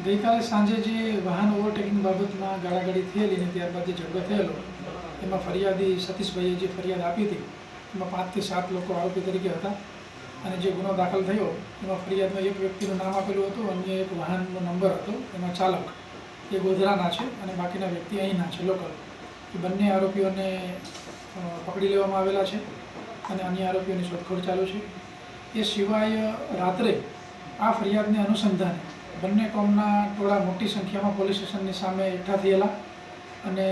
ગઈકાલે સાંજે જે વાહન ઓવરટેકિંગ બાબતમાં ગાળાગાળી થયેલી અને ત્યારબાદ જે ઝઘડો થયેલો એમાં ફરિયાદી સતીશભાઈએ જે ફરિયાદ આપી હતી એમાં 5 થી 7 લોકો આરોપી તરીકે હતા અને જે ગુનો દાખલ થયો એમાં ફરિયાદમાં એક વ્યક્તિનું નામ આપેલું હતું, અન્ય એક વાહનનો નંબર હતો, એમાં ચાલક એ ગોધરાના છે અને બાકીના વ્યક્તિ અહીંના છે, લોકલ. એ બંને આરોપીઓને પકડી લેવામાં આવેલા છે અને અન્ય આરોપીઓની શોધખોળ ચાલુ છે. એ સિવાય રાત્રે આ ફરિયાદને અનુસંધાને બંને કોમના ટોળા મોટી સંખ્યામાં પોલીસ સ્ટેશનની સામે એકઠા થયેલા અને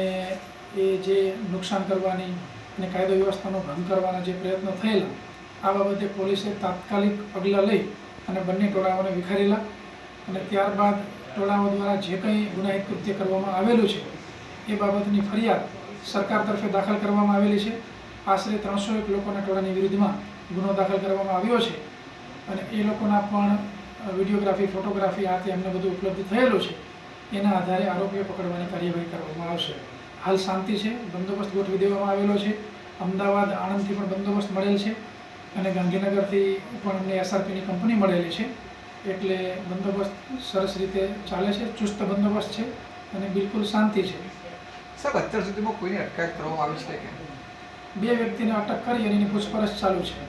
એ જે નુકસાન કરવાની અને કાયદો વ્યવસ્થાનો ભંગ કરવાના જે પ્રયત્નો થયેલા આ બાબતે પોલીસે તાત્કાલિક પગલાં લઈ અને બંને ટોળાઓને વિખરેલા અને ત્યારબાદ ટોળાઓ દ્વારા જે કંઈ ગુનાહિત કૃત્ય કરવામાં આવેલું છે એ બાબતની ફરિયાદ સરકાર તરફે દાખલ કરવામાં આવેલી છે. આશરે 301 લોકોના ટોળાની વિરુદ્ધમાં ગુનો દાખલ કરવામાં આવ્યો છે અને એ લોકોના પણ વિડીયોગ્રાફી, ફોટોગ્રાફી આ તે એમને બધું ઉપલબ્ધ થયેલું છે. એના આધારે આરોપીઓ પકડવાની કાર્યવાહી કરવામાં આવશે. હાલ શાંતિ છે, બંદોબસ્ત ગોઠવી દેવામાં આવેલો છે. અમદાવાદ, આણંદથી પણ બંદોબસ્ત મળેલ છે અને ગાંધીનગરથી પણ અમને SRPની કંપની મળેલી છે. એટલે બંદોબસ્ત સરસ રીતે ચાલે છે, ચુસ્ત બંદોબસ્ત છે અને બિલકુલ શાંતિ છે. સાહેબ, અત્યાર સુધીમાં કોઈની અટકાયત કરવામાં આવી છે કે? 2 વ્યક્તિને અટક કરી અને એની પૂછપરછ ચાલુ છે.